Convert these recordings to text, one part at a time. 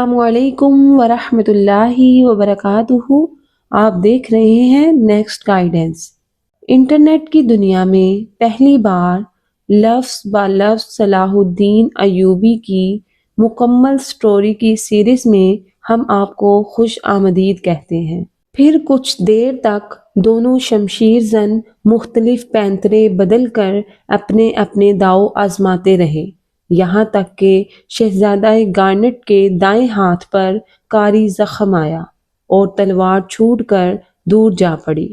السلام علیکم ورحمۃ اللہ وبرکاتہ۔ آپ دیکھ رہے ہیں نیکسٹ گائیڈنس۔ انٹرنیٹ کی دنیا میں پہلی بار لفظ با لفظ صلاح الدین ایوبی کی مکمل سٹوری کی سیریز میں ہم آپ کو خوش آمدید کہتے ہیں۔ پھر کچھ دیر تک دونوں شمشیر زن مختلف پینترے بدل کر اپنے اپنے داؤ آزماتے رہے، یہاں تک کہ شہزادہ گارنٹ کے دائیں ہاتھ پر کاری زخم آیا اور تلوار چھوٹ کر دور جا پڑی۔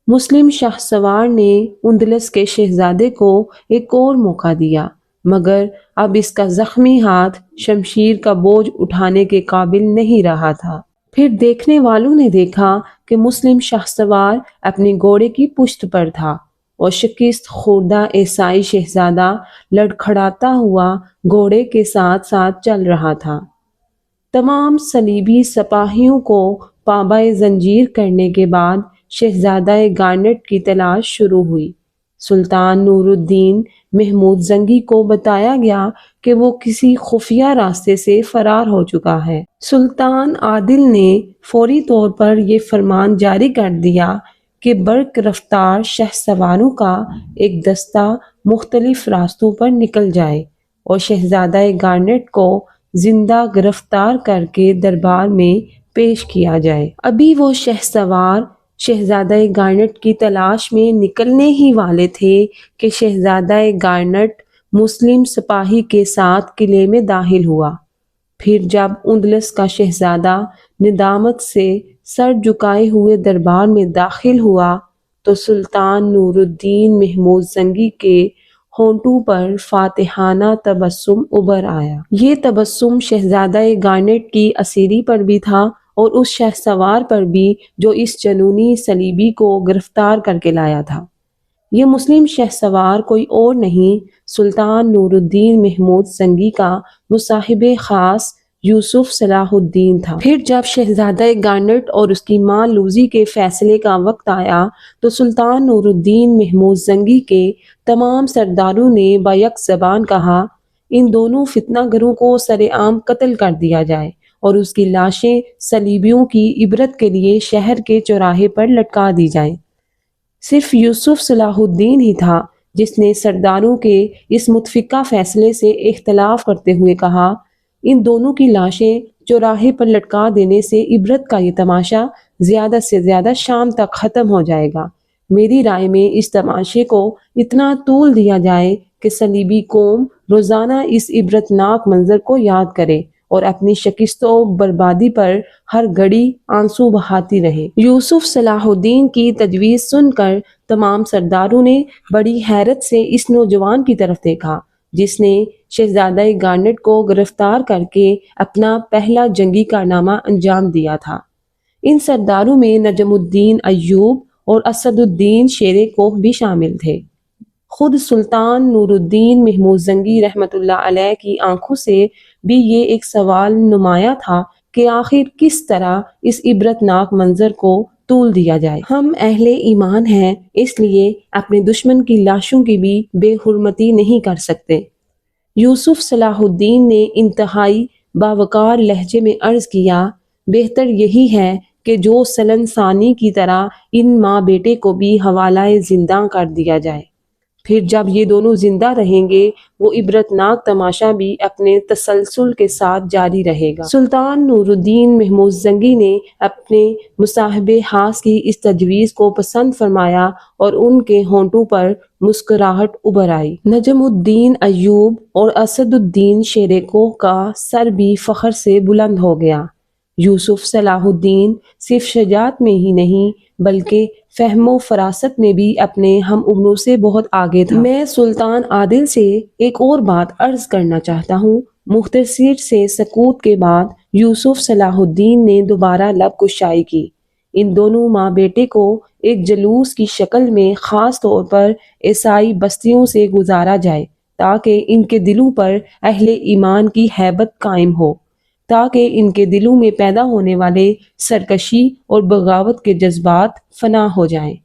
مسلم شاہ سوار نے اندلس کے شہزادے کو ایک اور موقع دیا، مگر اب اس کا زخمی ہاتھ شمشیر کا بوجھ اٹھانے کے قابل نہیں رہا تھا۔ پھر دیکھنے والوں نے دیکھا کہ مسلم شاہ سوار اپنے گھوڑے کی پشت پر تھا اور شکست خوردہ عیسائی شہزادہ لڑکھڑاتا ہوا گھوڑے کے ساتھ ساتھ چل رہا تھا۔ تمام صلیبی سپاہیوں کو پابائے زنجیر کرنے کے بعد شہزادہ گارنٹ کی تلاش شروع ہوئی۔ سلطان نور الدین محمود زنگی کو بتایا گیا کہ وہ کسی خفیہ راستے سے فرار ہو چکا ہے۔ سلطان عادل نے فوری طور پر یہ فرمان جاری کر دیا کہ برق رفتار شاہ سواروں کا ایک دستہ مختلف راستوں پر نکل جائے اور شہزادہ گارنٹ کو زندہ گرفتار کر کے دربار میں پیش کیا جائے۔ ابھی وہ شاہ سوار شہزادہ گارنٹ کی تلاش میں نکلنے ہی والے تھے کہ شہزادہ گارنٹ مسلم سپاہی کے ساتھ قلعے میں داخل ہوا۔ پھر جب اندلس کا شہزادہ ندامت سے سر جھکائے ہوئے دربار میں داخل ہوا تو سلطان نور الدین محمود زنگی کے ہونٹوں پر فاتحانہ تبسم ابھر آیا۔ یہ تبسم شہزادہ گارنٹ کی اسیری پر بھی تھا اور اس شاہ سوار پر بھی جو اس جنونی صلیبی کو گرفتار کر کے لایا تھا۔ یہ مسلم شاہ سوار کوئی اور نہیں، سلطان نور الدین محمود زنگی کا مصاحب خاص یوسف صلاح الدین تھا۔ پھر جب شہزادہ گارنٹ اور اس کی ماں لوزی کے فیصلے کا وقت آیا تو سلطان نور الدین محمود زنگی کے تمام سرداروں نے بیک زبان کہا، ان دونوں فتنہ گروں کو سر عام قتل کر دیا جائے اور اس کی لاشیں صلیبیوں کی عبرت کے لیے شہر کے چوراہے پر لٹکا دی جائیں۔ صرف یوسف صلاح الدین ہی تھا جس نے سرداروں کے اس متفقہ فیصلے سے اختلاف کرتے ہوئے کہا، ان دونوں کی لاشیں چوراہے پر لٹکا دینے سے عبرت کا یہ تماشا زیادہ سے زیادہ شام تک ختم ہو جائے گا۔ میری رائے میں اس تماشے کو اتنا طول دیا جائے کہ صلیبی قوم روزانہ اس عبرتناک منظر کو یاد کرے اور اپنی شکست و بربادی پر ہر گھڑی آنسو بہاتی رہے۔ یوسف صلاح الدین کی تجویز سن کر تمام سرداروں نے بڑی حیرت سے اس نوجوان کی طرف دیکھا جس نے شہزادہ گارنٹ کو گرفتار کر کے اپنا پہلا جنگی کارنامہ انجام دیا تھا۔ ان سرداروں میں نجم الدین ایوب اور اسد الدین شیرے کوہ بھی شامل تھے۔ خود سلطان نور الدین محمود زنگی رحمۃ اللہ علیہ کی آنکھوں سے بھی یہ ایک سوال نمایاں تھا کہ آخر کس طرح اس عبرتناک منظر کو طول دیا جائے۔ ہم اہل ایمان ہیں، اس لیے اپنے دشمن کی لاشوں کی بھی بے حرمتی نہیں کر سکتے۔ یوسف صلاح الدین نے انتہائی باوقار لہجے میں عرض کیا، بہتر یہی ہے کہ جو سلن ثانی کی طرح ان ماں بیٹے کو بھی حوالہ زنداں کر دیا جائے۔ پھر جب یہ دونوں زندہ رہیں گے وہ عبرتناک تماشا بھی اپنے تسلسل کے ساتھ جاری رہے گا۔ سلطان نور الدین محمود زنگی نے اپنے مصاحب خاص کی اس تجویز کو پسند فرمایا اور ان کے ہونٹوں پر مسکراہٹ ابھر آئی۔ نجم الدین ایوب اور اسد الدین شیرے کوہ کا سر بھی فخر سے بلند ہو گیا۔ یوسف صلاح الدین صرف شجاعت میں ہی نہیں بلکہ فہم و فراست میں بھی اپنے ہم عمروں سے بہت آگے تھا۔ میں سلطان عادل سے ایک اور بات عرض کرنا چاہتا ہوں۔ مختصر سے سکوت کے بعد یوسف صلاح الدین نے دوبارہ لب کشائی کی، ان دونوں ماں بیٹے کو ایک جلوس کی شکل میں خاص طور پر عیسائی بستیوں سے گزارا جائے تاکہ ان کے دلوں پر اہل ایمان کی ہیبت قائم ہو، تاکہ ان کے دلوں میں پیدا ہونے والے سرکشی اور بغاوت کے جذبات فنا ہو جائیں۔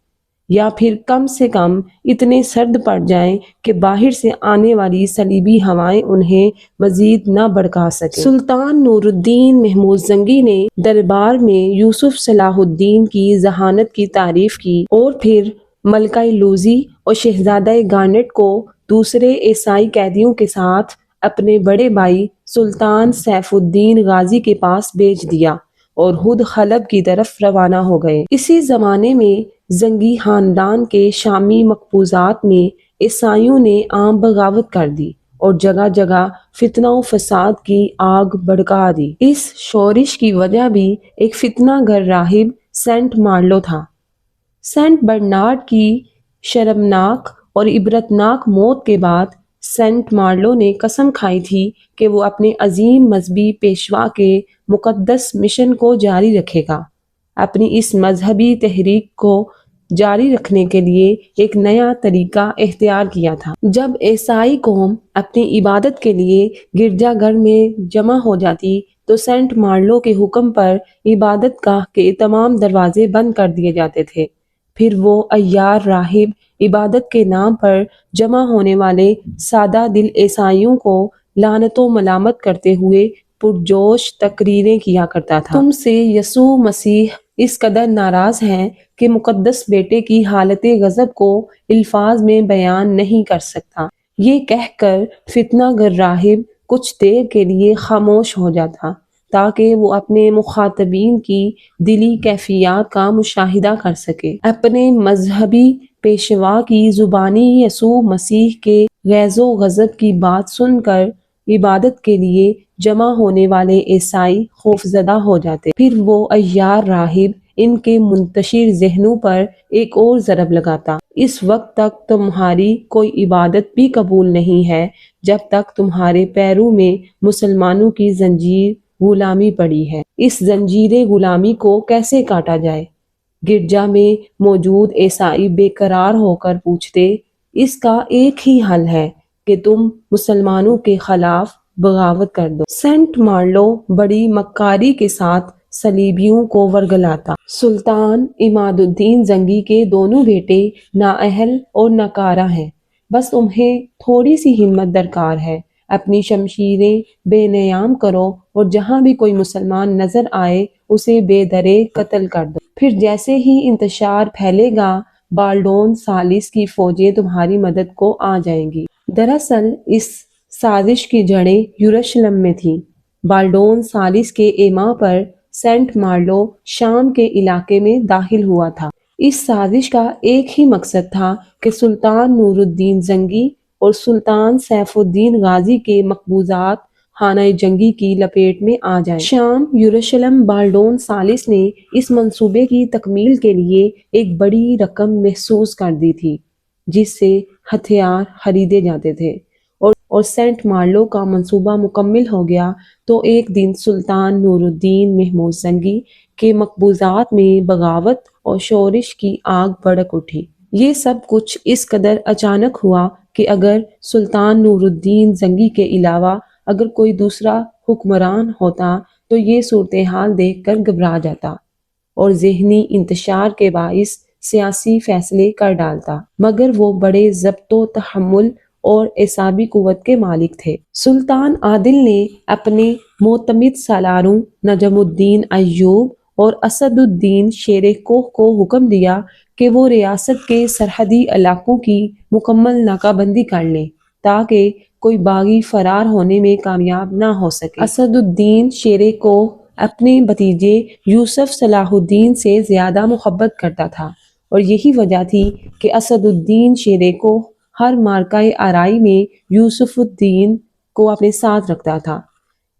یا پھر کم سے کم اتنے سرد پڑ جائیں کہ باہر سے آنے والی صلیبی ہوائیں انہیں مزید نہ بھڑکا سکیں۔ سلطان نور الدین محمود زنگی نے دربار میں یوسف صلاح الدین کی ذہانت کی تعریف کی اور پھر ملکہ لوزی اور شہزادہ گارنٹ کو دوسرے عیسائی قیدیوں کے ساتھ اپنے بڑے بھائی سلطان سیف الدین غازی کے پاس بھیج دیا اور خود حلب کی طرف روانہ ہو گئے۔ اسی زمانے میں زنگی خاندان کے شامی مقبوضات میں عیسائیوں نے عام بغاوت کر دی اور جگہ جگہ فتنہ و فساد کی آگ بھڑکا دی۔ اس شورش کی وجہ بھی ایک فتنہ گر راہب سینٹ مارلو تھا۔ سینٹ برنارڈ کی شرمناک اور عبرتناک موت کے بعد سینٹ مارلو نے قسم کھائی تھی کہ وہ اپنے عظیم مذہبی پیشوا کے مقدس مشن کو جاری رکھے گا۔ اپنی اس مذہبی تحریک کو جاری رکھنے کے لیے ایک نیا طریقہ اختیار کیا تھا۔ جب عیسائی قوم اپنی عبادت کے لیے گرجا گھر میں جمع ہو جاتی تو سینٹ مارلو کے حکم پر عبادت گاہ کے تمام دروازے بند کر دیے جاتے تھے۔ پھر وہ عیار راہب عبادت کے نام پر جمع ہونے والے سادہ دل عیسائیوں کو لعنت و ملامت کرتے ہوئے پرجوش تقریریں کیا کرتا تھا۔ تم سے یسوع مسیح اس قدر ناراض ہیں کہ مقدس بیٹے کی حالت غضب کو الفاظ میں بیان نہیں کر سکتا۔ یہ کہہ کر فتنہ گر راہب کچھ دیر کے لیے خاموش ہو جاتا تاکہ وہ اپنے مخاطبین کی دلی کیفیات کا مشاہدہ کر سکے۔ اپنے مذہبی پیشوا کی زبانی یسوع مسیح کے غیظ و غضب کی بات سن کر عبادت کے لیے جمع ہونے والے عیسائی خوفزدہ ہو جاتے۔ پھر وہ عیار راہب ان کے منتشر ذہنوں پر ایک اور ضرب لگاتا۔ اس وقت تک تمہاری کوئی عبادت بھی قبول نہیں ہے جب تک تمہارے پیروں میں مسلمانوں کی زنجیر غلامی پڑی ہے۔ اس زنجیر غلامی کو کیسے کاٹا جائے؟ گرجا میں موجود عیسائی بے قرار ہو کر پوچھتے، اس کا ایک ہی حل ہے کہ تم مسلمانوں کے خلاف بغاوت کر دو۔ سینٹ مارلو بڑی مکاری کے ساتھ صلیبیوں کو ورگلاتا۔ سلطان عماد الدین زنگی کے دونوں بیٹے نااہل اور ناکارہ ہیں، بس تمہیں تھوڑی سی ہمت درکار ہے۔ اپنی شمشیریں بے نیام کرو اور جہاں بھی کوئی مسلمان نظر آئے اسے بے درے قتل کر دو۔ پھر جیسے ہی انتشار پھیلے گا بالڈون ثالث کی فوجیں تمہاری مدد کو آ جائیں گی۔ دراصل اس سازش کی جڑیں یروشلم میں تھیں۔ بالڈون ثالث کے ایما پر سینٹ مارلو شام کے علاقے میں داخل ہوا تھا۔ اس سازش کا ایک ہی مقصد تھا کہ سلطان نور الدین زنگی اور سلطان سیف الدین غازی کے مقبوضات خانہ جنگی کی لپیٹ میں آ جائیں۔ شام یروشلم بالڈون ثالث نے اس منصوبے کی تکمیل کے لیے ایک بڑی رقم محسوس کر دی تھی جس سے ہتھیار خریدے جاتے تھے، اور سینٹ مارلو کا منصوبہ مکمل ہو گیا تو ایک دن سلطان نور الدین محمود زنگی کے مقبوضات میں بغاوت اور شورش کی آگ بھڑک اٹھی۔ یہ سب کچھ اس قدر اچانک ہوا کہ اگر سلطان نور الدین زنگی کے علاوہ اگر کوئی دوسرا حکمران ہوتا تو یہ صورتحال دیکھ کر گھبرا جاتا اور ذہنی انتشار کے باعث سیاسی فیصلے کر ڈالتا، مگر وہ بڑے ضبط و تحمل اور اعصابی قوت کے مالک تھے۔ سلطان عادل نے اپنے معتمد سالاروں نجم الدین ایوب اور اسد الدین شیر کوہ کو حکم دیا کہ وہ ریاست کے سرحدی علاقوں کی مکمل ناکہ بندی کر لیں تاکہ کوئی باغی فرار ہونے میں کامیاب نہ ہو سکے۔ اسد الدین شیر کوہ اپنے بھتیجے یوسف صلاح الدین سے زیادہ محبت کرتا تھا اور یہی وجہ تھی کہ اسد الدین شیر کوہ ہر معرکہ آرائی میں یوسف الدین کو اپنے ساتھ رکھتا تھا۔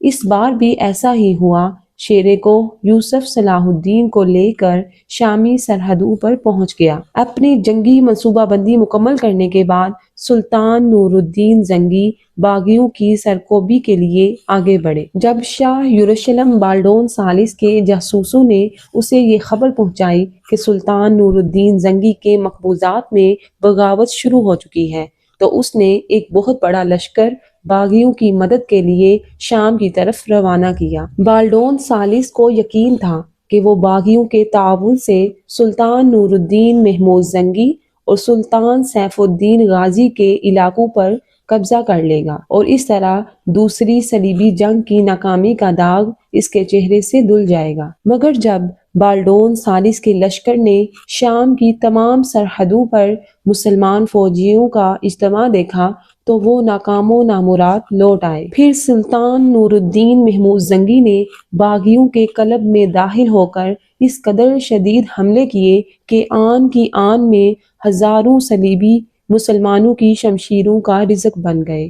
اس بار بھی ایسا ہی ہوا۔ شیر کوہ یوسف صلاح الدین کو لے کر شامی سرحدوں پر پہنچ گیا۔ اپنی جنگی منصوبہ بندی مکمل کرنے کے بعد سلطان نور الدین زنگی باغیوں کی سرکوبی کے لیے آگے بڑھے۔ جب شاہ یروشلم بالڈون ثالث کے جاسوسوں نے اسے یہ خبر پہنچائی کہ سلطان نور الدین زنگی کے مقبوضات میں بغاوت شروع ہو چکی ہے تو اس نے ایک بہت بڑا لشکر باغیوں کی مدد کے لیے شام کی طرف روانہ کیا۔ بالڈون ثالث کو یقین تھا کہ وہ باغیوں کے تعاون سے سلطان نور الدین محمود زنگی اور سلطان سیف الدین غازی کے علاقوں پر قبضہ کر لے گا، اور اس طرح دوسری صلیبی جنگ کی ناکامی کا داغ اس کے چہرے سے دھل جائے گا۔ مگر جب بالڈون ثالث کے لشکر نے شام کی تمام سرحدوں پر مسلمان فوجیوں کا اجتماع دیکھا تو وہ ناکام و نامراد لوٹ آئے۔ پھر سلطان نور الدین محمود زنگی نے باغیوں کے قلب میں داخل ہو کر اس قدر شدید حملے کیے کہ آن کی آن میں ہزاروں صلیبی مسلمانوں کی شمشیروں کا رزق بن گئے۔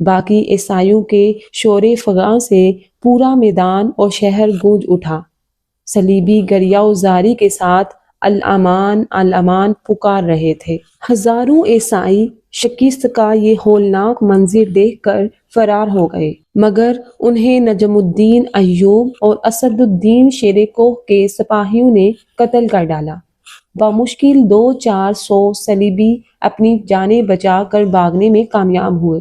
باقی عیسائیوں کے شور فغاں سے پورا میدان اور شہر گونج اٹھا۔ صلیبی گریہ زاری کے ساتھ الامان الامان پکار رہے تھے۔ ہزاروں عیسائی شکست کا یہ ہولناک منظر دیکھ کر فرار ہو گئے، مگر انہیں نجم الدین ایوب اور اسد الدین شیر کوہ کے سپاہیوں نے قتل کر ڈالا۔ بمشکل 200-400 صلیبی اپنی جانیں بچا کر بھاگنے میں کامیاب ہوئے۔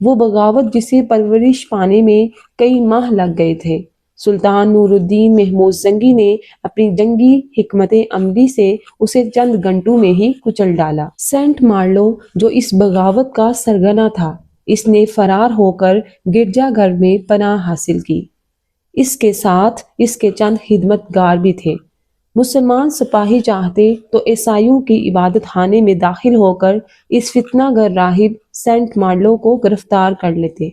وہ بغاوت جسے پرورش پانے میں کئی ماہ لگ گئے تھے، سلطان نور الدین محمود زنگی نے اپنی جنگی حکمت عملی سے اسے چند گھنٹوں میں ہی کچل ڈالا۔ سینٹ مارلو جو اس بغاوت کا سرغنہ تھا، اس نے فرار ہو کر گرجا گھر میں پناہ حاصل کی۔ اس کے ساتھ اس کے چند خدمت گار بھی تھے۔ مسلمان سپاہی چاہتے تو عیسائیوں کی عبادت خانے میں داخل ہو کر اس فتنہ گر راہب سینٹ مارلو کو گرفتار کر لیتے،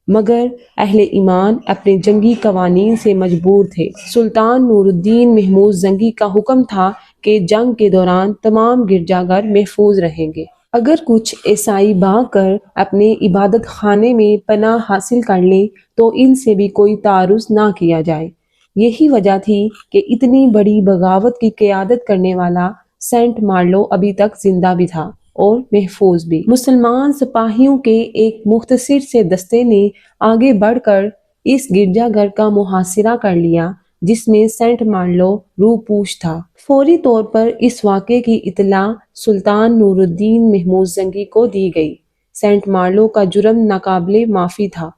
مگر اہل ایمان اپنے جنگی قوانین سے مجبور تھے۔ سلطان نور الدین محمود زنگی کا حکم تھا کہ جنگ کے دوران تمام گرجا گھر محفوظ رہیں گے۔ اگر کچھ عیسائی بھاگ کر اپنے عبادت خانے میں پناہ حاصل کر لیں تو ان سے بھی کوئی تعرض نہ کیا جائے۔ یہی وجہ تھی کہ اتنی بڑی بغاوت کی قیادت کرنے والا سینٹ مارلو ابھی تک زندہ بھی تھا اور محفوظ بھی۔ مسلمان سپاہیوں کے ایک مختصر سے دستے نے آگے بڑھ کر اس گرجا گھر کا محاصرہ کر لیا جس میں سینٹ مارلو روپوش تھا۔ فوری طور پر اس واقعے کی اطلاع سلطان نور الدین محمود زنگی کو دی گئی۔ سینٹ مارلو کا جرم ناقابل معافی تھا۔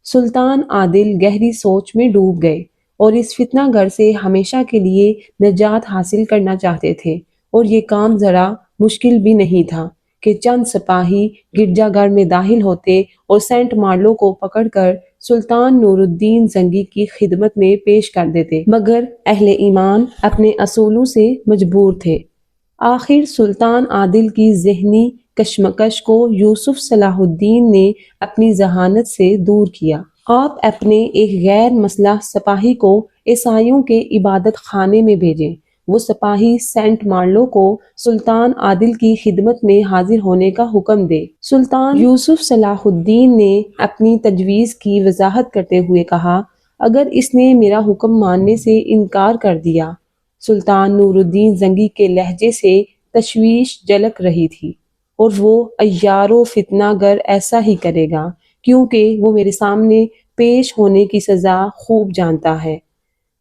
سلطان عادل گہری سوچ میں ڈوب گئے اور اس فتنہ گر سے ہمیشہ کے لیے نجات حاصل کرنا چاہتے تھے، اور یہ کام ذرا مشکل بھی نہیں تھا کہ چند سپاہی گرجا گھر میں داخل ہوتے اور سینٹ مارلو کو پکڑ کر سلطان نور الدین زنگی کی خدمت میں پیش کر دیتے، مگر اہل ایمان اپنے اصولوں سے مجبور تھے۔ آخر سلطان عادل کی ذہنی کشمکش کو یوسف صلاح الدین نے اپنی ذہانت سے دور کیا۔ آپ اپنے ایک غیر مسلح سپاہی کو عیسائیوں کے عبادت خانے میں بھیجیں۔ وہ سپاہی سینٹ مارلو کو سلطان عادل کی خدمت میں حاضر ہونے کا حکم دے۔ سلطان یوسف صلاح الدین نے اپنی تجویز کی وضاحت کرتے ہوئے کہا، اگر اس نے میرا حکم ماننے سے انکار کر دیا۔ سلطان نور الدین زنگی کے لہجے سے تشویش جھلک رہی تھی، اور وہ عیار و فتنہ گر ایسا ہی کرے گا کیونکہ وہ میرے سامنے پیش ہونے کی سزا خوب جانتا ہے۔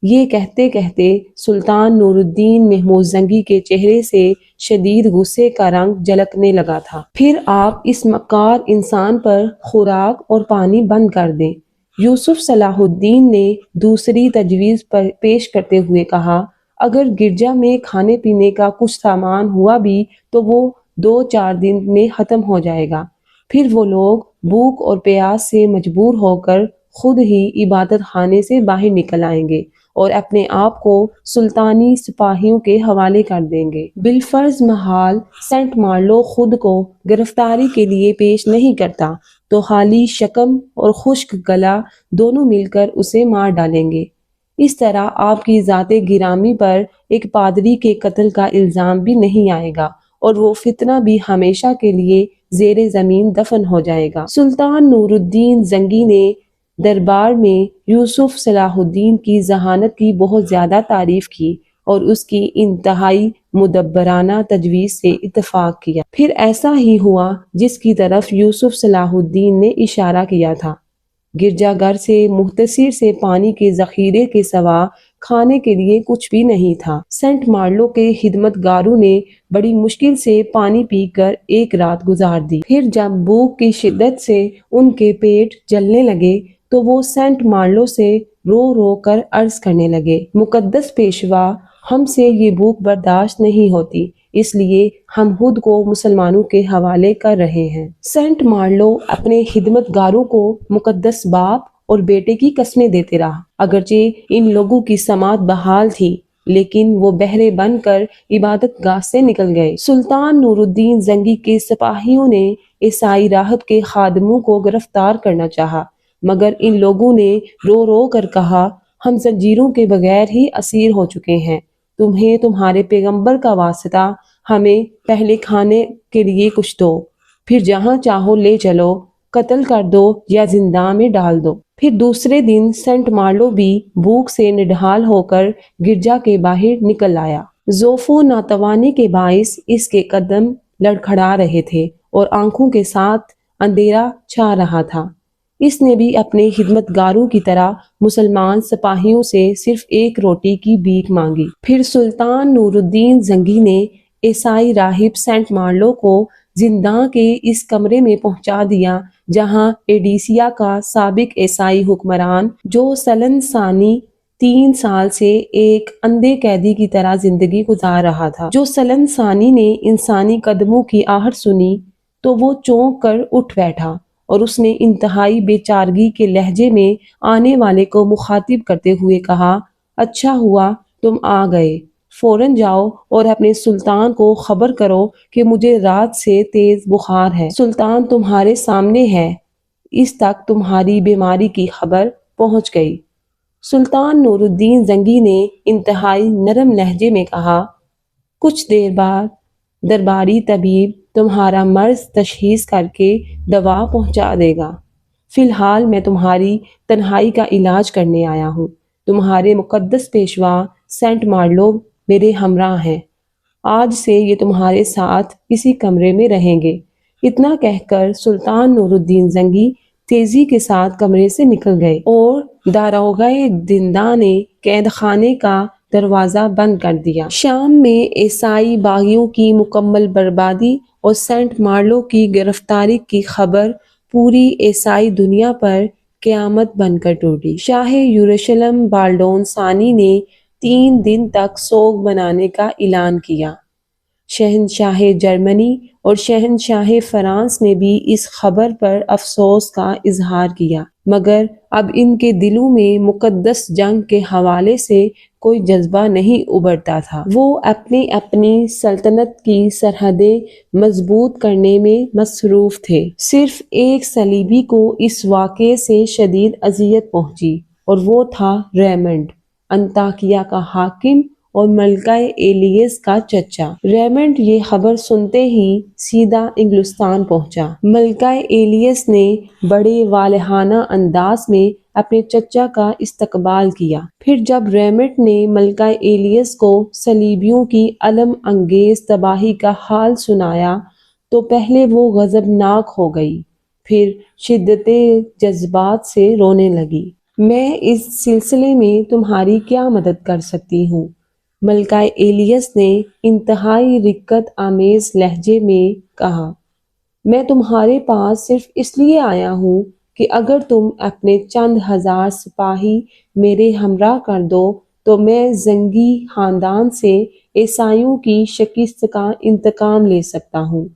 یہ کہتے کہتے سلطان نور الدین محمود زنگی کے چہرے سے شدید غصے کا رنگ جھلکنے لگا تھا۔ پھر آپ اس مکار انسان پر خوراک اور پانی بند کر دیں۔ یوسف صلاح الدین نے دوسری تجویز پر پیش کرتے ہوئے کہا، اگر گرجا میں کھانے پینے کا کچھ سامان ہوا بھی تو وہ 2-4 دن میں ختم ہو جائے گا، پھر وہ لوگ بھوک اور پیاس سے مجبور ہو کر خود ہی عبادت خانے سے باہر نکل آئیں گے اور اپنے آپ کو سلطانی سپاہیوں کے حوالے کر دیں گے۔ بالفرض محال سینٹ مارلو خود کو گرفتاری کے لیے پیش نہیں کرتا تو خالی شکم اور خشک گلا دونوں مل کر اسے مار ڈالیں گے۔ اس طرح آپ کی ذات گرامی پر ایک پادری کے قتل کا الزام بھی نہیں آئے گا اور وہ فتنہ بھی ہمیشہ کے لیے زیر زمین دفن ہو جائے گا۔ سلطان نور الدین زنگی نے دربار میں یوسف صلاح الدین کی ذہانت کی بہت زیادہ تعریف کی اور اس کی انتہائی مدبرانہ تجویز سے اتفاق کیا۔ پھر ایسا ہی ہوا جس کی طرف یوسف صلاح الدین نے اشارہ کیا تھا۔ گرجا گھر سے مختصر سے پانی کے ذخیرے کے سوا کھانے کے لیے کچھ بھی نہیں تھا۔ سینٹ مارلو کے خدمت گاروں نے بڑی مشکل سے پانی پی کر ایک رات گزار دی۔ پھر جب بھوک کی شدت سے ان کے پیٹ جلنے لگے تو وہ سینٹ مارلو سے رو رو کر عرض کرنے لگے، مقدس پیشوا، ہم سے یہ بھوک برداشت نہیں ہوتی، اس لیے ہم خود کو مسلمانوں کے حوالے کر رہے ہیں۔ سینٹ مارلو اپنے خدمت گاروں کو مقدس باپ اور بیٹے کی قسمیں دیتے رہا۔ اگرچہ ان لوگوں کی سماعت بحال تھی، لیکن وہ بہرے بن کر عبادت گاہ سے نکل گئے۔ سلطان نور الدین زنگی کے سپاہیوں نے عیسائی راہب کے خادموں کو گرفتار کرنا چاہا، مگر ان لوگوں نے رو رو کر کہا، ہم زنجیروں کے بغیر ہی اسیر ہو چکے ہیں، تمہیں تمہارے پیغمبر کا واسطہ، ہمیں پہلے کھانے کے لیے کچھ دو، پھر جہاں چاہو لے چلو، قتل کر دو یا زندان میں ڈال دو۔ پھر دوسرے دن سینٹ مارلو بھی بھوک سے نڈھال ہو کر گرجا کے باہر نکل آیا۔ ضعف و ناتوانی کے باعث اس کے قدم لڑکھڑا رہے تھے اور آنکھوں کے ساتھ اندھیرا چھا رہا تھا۔ اس نے بھی اپنے خدمت گاروں کی طرح مسلمان سپاہیوں سے صرف ایک روٹی کی بھیک مانگی۔ پھر سلطان نور الدین زنگی نے عیسائی راہب سینٹ مارلو کو زندان کے اس کمرے میں پہنچا دیا جہاں ایڈیسیا کا سابق عیسائی حکمران، جو سلن ثانی 3 سال سے ایک اندھے قیدی کی طرح زندگی گزار رہا تھا۔ جو سلن ثانی نے انسانی قدموں کی آہٹ سنی تو وہ چونک کر اٹھ بیٹھا اور اس نے انتہائی بے چارگی کے لہجے میں آنے والے کو مخاطب کرتے ہوئے کہا، اچھا ہوا تم آ گئے، فوراً جاؤ اور اپنے سلطان کو خبر کرو کہ مجھے رات سے تیز بخار ہے۔ سلطان تمہارے سامنے ہے، اس تک تمہاری بیماری کی خبر پہنچ گئی۔ سلطان نور الدین زنگی نے انتہائی نرم لہجے میں کہا، کچھ دیر بعد درباری طبیب تمہارا مرض تشخیص کر کے دوا پہنچا دے گا۔ فی الحال میں تمہاری تنہائی کا علاج کرنے آیا ہوں۔ تمہارے مقدس پیشوا سینٹ مارلو میرے ہمراہ ہیں، آج سے یہ تمہارے ساتھ اسی کمرے میں رہیں گے۔ اتنا کہہ کر سلطان نور الدین زنگی تیزی کے ساتھ کمرے سے نکل گئے اور داروغہ زنداں نے قید خانے کا دروازہ بند کر دیا۔ شام میں عیسائی باغیوں کی مکمل بربادی اور سینٹ مارلو کی گرفتاری کی خبر پوری عیسائی دنیا پر قیامت بن کر ٹوٹی۔ شاہ یروشلم بالڈون ثانی نے 3 دن تک سوگ منانے کا اعلان کیا۔ شہنشاہ جرمنی اور شہنشاہ فرانس نے بھی اس خبر پر افسوس کا اظہار کیا، مگر اب ان کے دلوں میں مقدس جنگ کے حوالے سے کوئی جذبہ نہیں ابھرتا تھا۔ وہ اپنی سلطنت کی سرحدیں مضبوط کرنے میں مصروف تھے۔ صرف ایک صلیبی کو اس واقعے سے شدید اذیت پہنچی اور وہ تھا ریمنڈ، انطاکیہ کا حاکم اور ملکہ ایلیس کا چچا۔ ریمنڈ یہ خبر سنتے ہی سیدھا انگلستان پہنچا۔ ملکہ ایلیس نے بڑے والہانہ انداز میں اپنے چچا کا استقبال کیا۔ پھر جب ریمنڈ نے ملکہ ایلیس کو صلیبیوں کی الم انگیز تباہی کا حال سنایا تو پہلے وہ غضبناک ہو گئی، پھر شدت جذبات سے رونے لگی۔ میں اس سلسلے میں تمہاری کیا مدد کر سکتی ہوں؟ ملکہ ایلیس نے انتہائی رقت آمیز لہجے میں کہا، میں تمہارے پاس صرف اس لیے آیا ہوں کہ اگر تم اپنے چند ہزار سپاہی میرے ہمراہ کر دو تو میں زنگی خاندان سے عیسائیوں کی شکست کا انتقام لے سکتا ہوں۔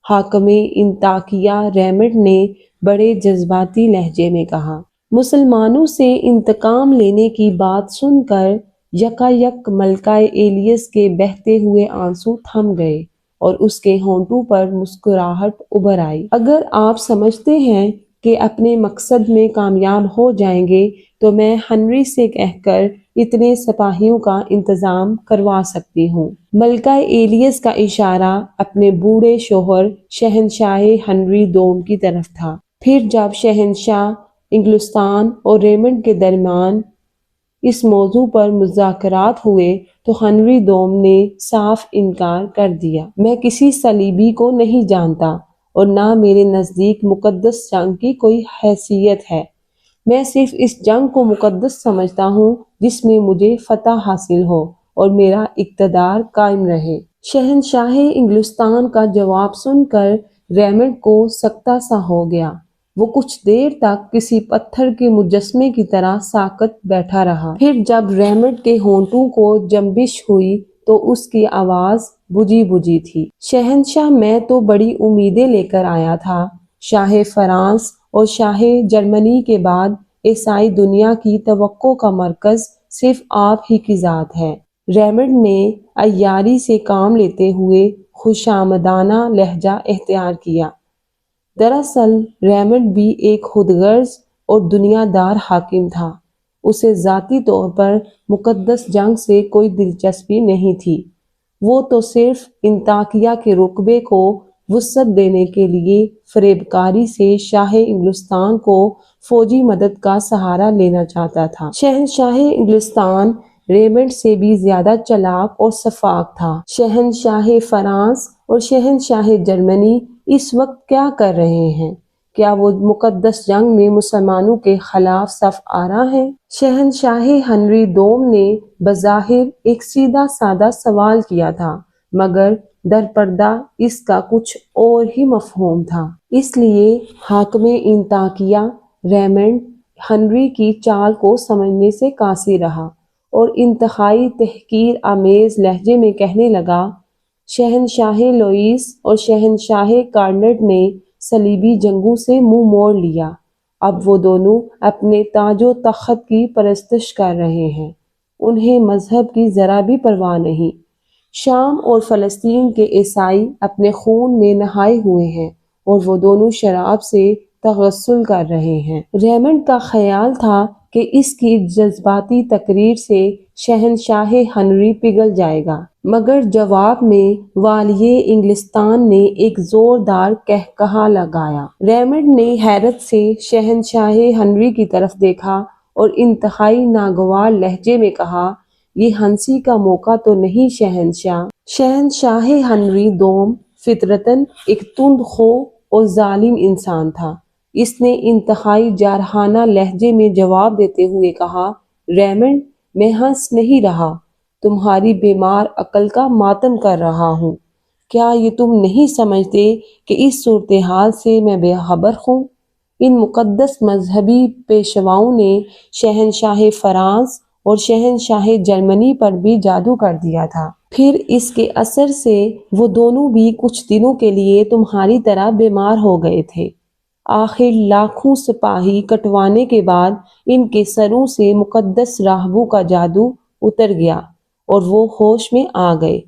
حاکم انطاکیہ ریمنڈ نے بڑے جذباتی لہجے میں کہا۔ مسلمانوں سے انتقام لینے کی بات سن کر یکایک ملکہ ایلیس کے بہتے ہوئے آنسو تھم گئے اور اس کے ہونٹوں پر مسکراہٹ ابھر آئی۔ اگر آپ سمجھتے ہیں کہ اپنے مقصد میں کامیاب ہو جائیں گے تو میں ہنری سے کہہ کر اتنے سپاہیوں کا انتظام کروا سکتی ہوں۔ ملکہ ایلیس کا اشارہ اپنے بوڑھے شوہر شہنشاہ ہنری دوم کی طرف تھا۔ پھر جب شہنشاہ انگلستان اور ریمنڈ کے درمیان اس موضوع پر مذاکرات ہوئے تو ہنری دوم نے صاف انکار کر دیا۔ میں کسی صلیبی کو نہیں جانتا اور نہ میرے نزدیک مقدس جنگ کی کوئی حیثیت ہے۔ میں صرف اس جنگ کو مقدس سمجھتا ہوں جس میں مجھے فتح حاصل ہو اور میرا اقتدار قائم رہے۔ شہنشاہ انگلستان کا جواب سن کر ریمنڈ کو سکتہ سا ہو گیا۔ وہ کچھ دیر تک کسی پتھر کے مجسمے کی طرح ساکت بیٹھا رہا۔ پھر جب رحمت کے ہونٹوں کو جنبش ہوئی تو اس کی آواز بجھی بجھی تھی۔ شہنشاہ، میں تو بڑی امیدیں لے کر آیا تھا۔ شاہ فرانس اور شاہ جرمنی کے بعد عیسائی دنیا کی توقع کا مرکز صرف آپ ہی کی ذات ہے۔ ریمنڈ نے عیاری سے کام لیتے ہوئے خوشامدانہ لہجہ اختیار کیا۔ دراصل ریمنڈ بھی ایک خود غرض اور دنیا دار حاکم تھا۔ اسے ذاتی طور پر مقدس جنگ سے کوئی دلچسپی نہیں تھی۔ وہ تو صرف انطاکیہ کے رقبے کو وسعت دینے کے لیے فریب کاری سے شاہ انگلستان کو فوجی مدد کا سہارا لینا چاہتا تھا۔ شہنشاہ انگلستان ریمنڈ سے بھی زیادہ چالاک اور شفاق تھا۔ شہنشاہ فرانس اور شہنشاہ جرمنی اس وقت کیا کر رہے ہیں؟ کیا وہ مقدس جنگ میں مسلمانوں کے خلاف صف آرا ہیں؟ شہنشاہ ہنری دوم نے بظاہر ایک سیدھا سادہ سوال کیا تھا، مگر در پردہ اس کا کچھ اور ہی مفہوم تھا۔ اس لیے حاکم انطاکیہ ریمنڈ ہنری کی چال کو سمجھنے سے قاصر رہا اور انتہائی تحقیر آمیز لہجے میں کہنے لگا، شہنشاہ لوئیس اور شہنشاہ کارنٹ نے صلیبی جنگوں سے منہ موڑ لیا۔ اب وہ دونوں اپنے تاج و تخت کی پرستش کر رہے ہیں۔ انہیں مذہب کی ذرا بھی پرواہ نہیں۔ شام اور فلسطین کے عیسائی اپنے خون میں نہائے ہوئے ہیں اور وہ دونوں شراب سے تغسل کر رہے ہیں۔ ریمنڈ کا خیال تھا کہ اس کی جذباتی تقریر سے شہنشاہ ہنری پگھل جائے گا، مگر جواب میں والی انگلستان نے ایک زوردار قہقہہ لگایا۔ ریمنڈ نے حیرت سے شہنشاہ ہنری کی طرف دیکھا اور انتہائی ناگوار لہجے میں کہا، یہ ہنسی کا موقع تو نہیں شہنشاہ۔ شہنشاہ ہنری دوم فطرتاً ایک تند خو اور ظالم انسان تھا۔ اس نے انتہائی جارحانہ لہجے میں جواب دیتے ہوئے کہا، ریمنڈ، میں ہنس نہیں رہا، تمہاری بیمار عقل کا ماتم کر رہا ہوں۔ کیا یہ تم نہیں سمجھتے کہ اس صورتحال سے میں بے خبر ہوں؟ ان مقدس مذہبی پیشواؤں نے شہنشاہ فرانس اور شہنشاہ جرمنی پر بھی جادو کر دیا تھا۔ پھر اس کے اثر سے وہ دونوں بھی کچھ دنوں کے لیے تمہاری طرح بیمار ہو گئے تھے۔ آخر لاکھوں سپاہی کٹوانے کے بعد ان کے سروں سے مقدس راہبوں کا جادو اتر گیا اور وہ ہوش میں آ گئے۔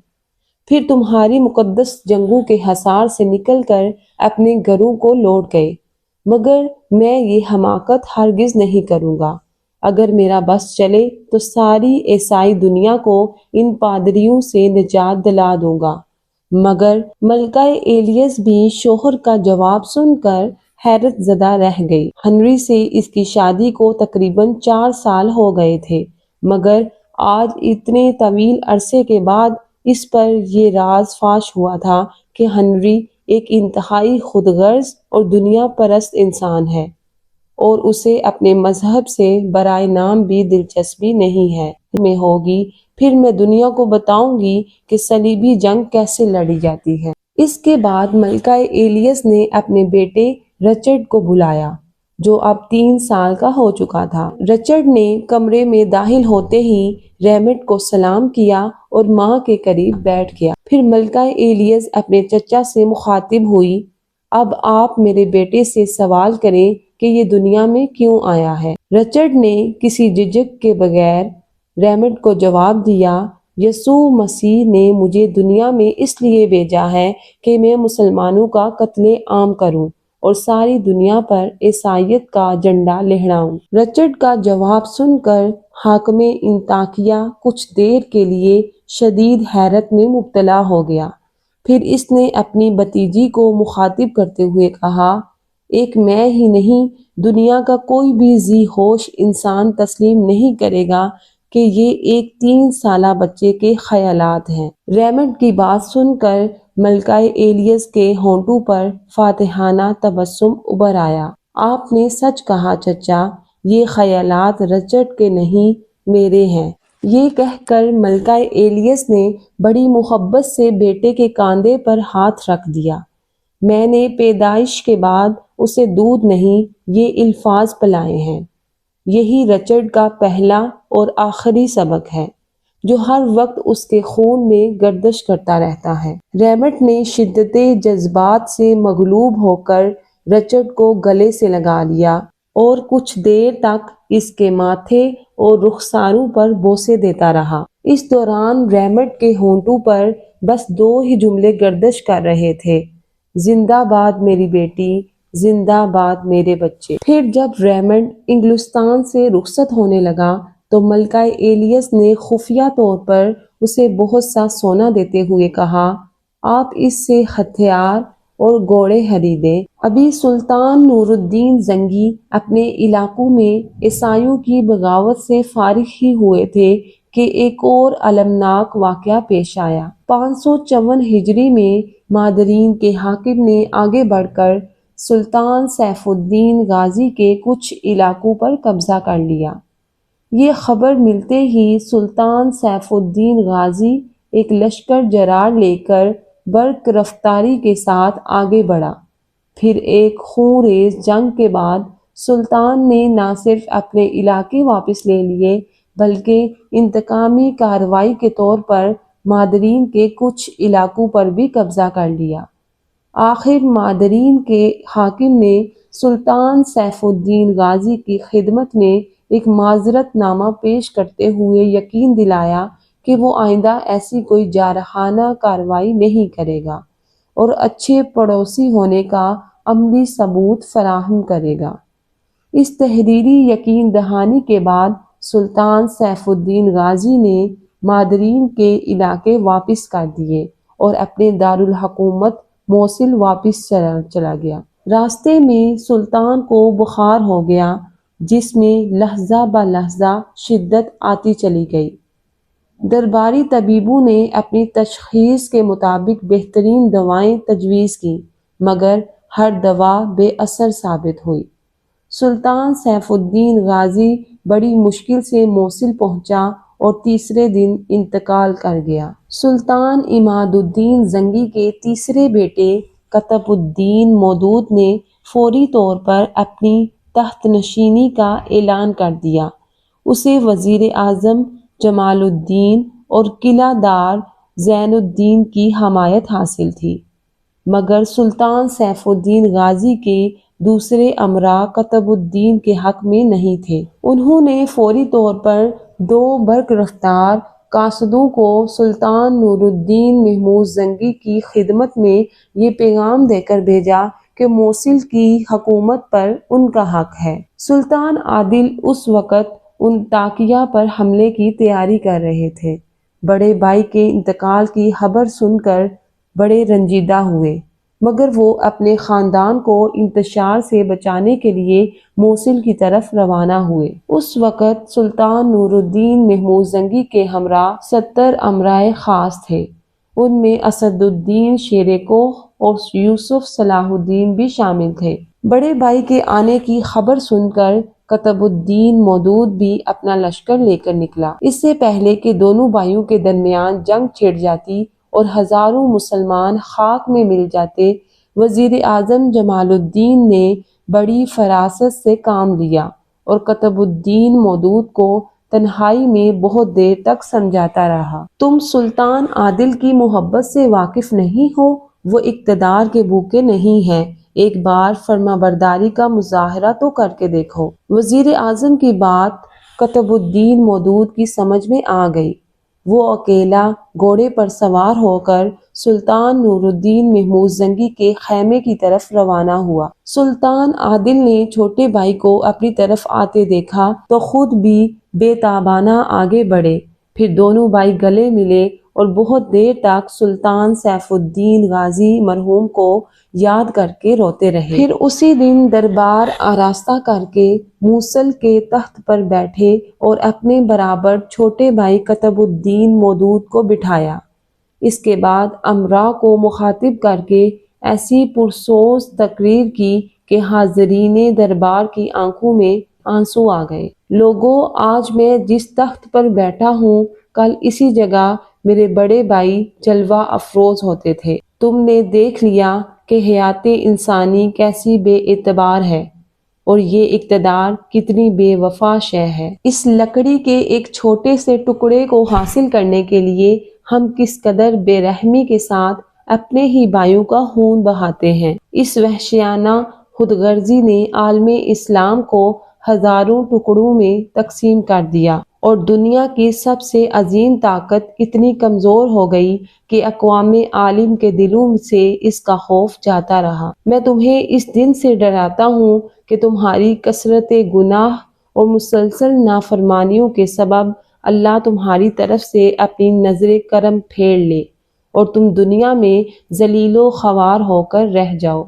پھر تمہاری مقدس جنگوں کے حصار سے نکل کر اپنے گھروں کو لوٹ گئے، مگر میں یہ حماقت ہرگز نہیں کروں گا۔ اگر میرا بس چلے تو ساری عیسائی دنیا کو ان پادریوں سے نجات دلا دوں گا۔ مگر ملکہ ایلیس بھی شوہر کا جواب سن کر حیرت زدہ رہ گئی۔ ہنری سے اس کی شادی کو تقریباً 4 سال ہو گئے تھے، مگر آج اتنے طویل عرصے کے بعد اس پر یہ راز فاش ہوا تھا کہ ہنری ایک انتہائی خود غرض اور دنیا پرست انسان ہے اور اسے اپنے مذہب سے برائے نام بھی دلچسپی نہیں ہے۔ میں ہوگی، پھر میں دنیا کو بتاؤں گی کہ صلیبی جنگ کیسے لڑی جاتی ہے۔ اس کے بعد ملکہ ایلیس نے اپنے بیٹے رچرڈ کو بلایا، جو اب 3 سال کا ہو چکا تھا۔ رچرڈ نے کمرے میں داخل ہوتے ہی ریمنڈ کو سلام کیا اور ماں کے قریب بیٹھ گیا۔ پھر ملکہ ایلیس اپنے چچا سے مخاطب ہوئی، اب آپ میرے بیٹے سے سوال کریں کہ یہ دنیا میں کیوں آیا ہے۔ رچرڈ نے کسی جھجک کے بغیر ریمنڈ کو جواب دیا، یسوع مسیح نے مجھے دنیا میں اس لیے بھیجا ہے کہ میں مسلمانوں کا قتل عام کروں اور ساری دنیا پر عیسائیت کا جھنڈا لہراؤں۔ رچرڈ کا جواب سن کر حاکم انطاکیہ کچھ دیر کے لیے شدید حیرت میں مبتلا ہو گیا۔ پھر اس نے اپنی بھتیجی کو مخاطب کرتے ہوئے کہا، ایک میں ہی نہیں، دنیا کا کوئی بھی ذی ہوش انسان تسلیم نہیں کرے گا کہ یہ ایک 3 سالہ بچے کے خیالات ہیں۔ ریمنڈ کی بات سن کر ملکہ ایلیس کے ہونٹوں پر فاتحانہ تبسم ابھر آیا۔ آپ نے سچ کہا چچا، یہ خیالات رچرڈ کے نہیں، میرے ہیں۔ یہ کہہ کر ملکہ ایلیس نے بڑی محبت سے بیٹے کے کاندھے پر ہاتھ رکھ دیا۔ میں نے پیدائش کے بعد اسے دودھ نہیں یہ الفاظ پلائے ہیں۔ یہی رچرڈ کا پہلا اور آخری سبق ہے جو ہر وقت اس کے خون میں گردش کرتا رہتا ہے۔ ریمٹ نے شدت جذبات سے مغلوب ہو کر رچرڈ کو گلے سے لگا لیا اور کچھ دیر تک اس کے ماتھے اور رخساروں پر بوسے دیتا رہا۔ اس دوران ریمٹ کے ہونٹوں پر بس 2 ہی جملے گردش کر رہے تھے، زندہ باد میری بیٹی، زندہ باد میرے بچے۔ پھر جب ریمنڈ انگلستان سے رخصت ہونے لگا تو ملکہ ایلیس نے خفیہ طور پر اسے بہت سا سونا دیتے ہوئے کہا، آپ اس سے ہتھیار اور گھوڑے خریدیں۔ ابھی سلطان نور الدین زنگی اپنے علاقوں میں عیسائیوں کی بغاوت سے فارغ ہی ہوئے تھے کہ ایک اور المناک واقعہ پیش آیا۔ 554 ہجری میں مادرین کے حاکم نے آگے بڑھ کر سلطان سیف الدین غازی کے کچھ علاقوں پر قبضہ کر لیا۔ یہ خبر ملتے ہی سلطان سیف الدین غازی ایک لشکر جرار لے کر برق رفتاری کے ساتھ آگے بڑھا۔ پھر ایک خونریز جنگ کے بعد سلطان نے نہ صرف اپنے علاقے واپس لے لیے بلکہ انتقامی کارروائی کے طور پر مادرین کے کچھ علاقوں پر بھی قبضہ کر لیا۔ آخر مادرین کے حاکم نے سلطان سیف الدین غازی کی خدمت میں ایک معذرت نامہ پیش کرتے ہوئے یقین دلایا کہ وہ آئندہ ایسی کوئی جارحانہ کارروائی نہیں کرے گا اور اچھے پڑوسی ہونے کا عملی ثبوت فراہم کرے گا۔ اس تحریری یقین دہانی کے بعد سلطان سیف الدین غازی نے مادرین کے علاقے واپس کر دیے اور اپنے دارالحکومت موصل واپس چلا گیا۔ راستے میں سلطان کو بخار ہو گیا جس میں لحظہ بہ لحظہ شدت آتی چلی گئی۔ درباری طبیبوں نے اپنی تشخیص کے مطابق بہترین دوائیں تجویز کیں مگر ہر دوا بے اثر ثابت ہوئی۔ سلطان سیف الدین غازی بڑی مشکل سے موصل پہنچا اور تیسرے دن انتقال کر گیا۔ سلطان عماد الدین زنگی کے تیسرے بیٹے قطب الدین مودود نے فوری طور پر اپنی تحت نشینی کا اعلان کر دیا۔ اسے وزیر اعظم جمال الدین اور قلعہ دار زین الدین کی حمایت حاصل تھی مگر سلطان سیف الدین غازی کے دوسرے امراء قطب الدین کے حق میں نہیں تھے۔ انہوں نے فوری طور پر 2 برق رفتار قاصدوں کو سلطان نور الدین محمود زنگی کی خدمت میں یہ پیغام دے کر بھیجا کہ موصل کی حکومت پر ان کا حق ہے۔ سلطان عادل اس وقت انطاکیہ پر حملے کی تیاری کر رہے تھے۔ بڑے بھائی کے انتقال کی خبر سن کر بڑے رنجیدہ ہوئے مگر وہ اپنے خاندان کو انتشار سے بچانے کے لیے موصل کی طرف روانہ ہوئے۔ اس وقت سلطان نور الدین محمود زنگی کے ہمراہ 70 امرائے خاص تھے۔ ان میں اسد الدین شیر کوہ اور یوسف صلاح الدین بھی شامل تھے۔ بڑے بھائی کے آنے کی خبر سن کر قطب الدین مودود بھی اپنا لشکر لے کر نکلا۔ اس سے پہلے کہ دونوں بھائیوں کے درمیان جنگ چھڑ جاتی اور ہزاروں مسلمان خاک میں مل جاتے، وزیر اعظم جمال الدین نے بڑی فراست سے کام لیا اور قطب الدین مودود کو تنہائی میں بہت دیر تک سمجھاتا رہا۔ تم سلطان عادل کی محبت سے واقف نہیں ہو، وہ اقتدار کے بھوکے نہیں ہیں، ایک بار فرما برداری کا مظاہرہ تو کر کے دیکھو۔ وزیر اعظم کی بات قطب الدین مودود کی سمجھ میں آ گئی۔ وہ اکیلا گھوڑے پر سوار ہو کر سلطان نور الدین محمود زنگی کے خیمے کی طرف روانہ ہوا۔ سلطان عادل نے چھوٹے بھائی کو اپنی طرف آتے دیکھا تو خود بھی بے تابانہ آگے بڑھے۔ پھر دونوں بھائی گلے ملے اور بہت دیر تک سلطان سیف الدین غازی مرحوم کو یاد کر کے روتے رہے۔ پھر اسی دن دربار آراستہ کر کے موصل کے تخت پر بیٹھے اور اپنے برابر چھوٹے بھائی قطب الدین مودود کو بٹھایا۔ اس کے بعد امراء کو مخاطب کر کے ایسی پرسوز تقریر کی کہ حاضرین دربار کی آنکھوں میں آنسو آ گئے۔ لوگوں، آج میں جس تخت پر بیٹھا ہوں کل اسی جگہ میرے بڑے بھائی جلوہ افروز ہوتے تھے۔ تم نے دیکھ لیا کہ حیات انسانی کیسی بے اعتبار ہے اور یہ اقتدار کتنی بے وفا شے ہے۔ اس لکڑی کے ایک چھوٹے سے ٹکڑے کو حاصل کرنے کے لیے ہم کس قدر بے رحمی کے ساتھ اپنے ہی بھائیوں کا خون بہاتے ہیں۔ اس وحشیانہ خود غرضی نے عالم اسلام کو ہزاروں ٹکڑوں میں تقسیم کر دیا اور دنیا کی سب سے عظیم طاقت اتنی کمزور ہو گئی کہ اقوام عالم کے دلوں سے اس کا خوف جاتا رہا۔ میں تمہیں اس دن سے ڈراتا ہوں کہ تمہاری کثرت گناہ اور مسلسل نافرمانیوں کے سبب اللہ تمہاری طرف سے اپنی نظر کرم پھیر لے اور تم دنیا میں ذلیل و خوار ہو کر رہ جاؤ۔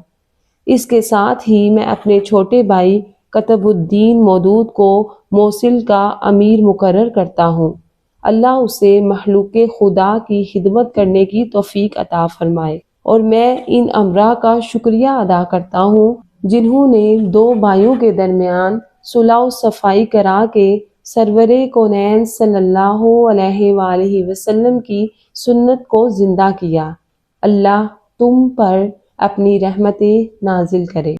اس کے ساتھ ہی میں اپنے چھوٹے بھائی قطب الدین مودود کو موصل کا امیر مقرر کرتا ہوں۔ اللہ اسے مخلوق خدا کی خدمت کرنے کی توفیق عطا فرمائے، اور میں ان امراء کا شکریہ ادا کرتا ہوں جنہوں نے دو بھائیوں کے درمیان صلح و صفائی کرا کے سرور کونین صلی اللہ علیہ وآلہ وسلم کی سنت کو زندہ کیا۔ اللہ تم پر اپنی رحمتیں نازل کرے۔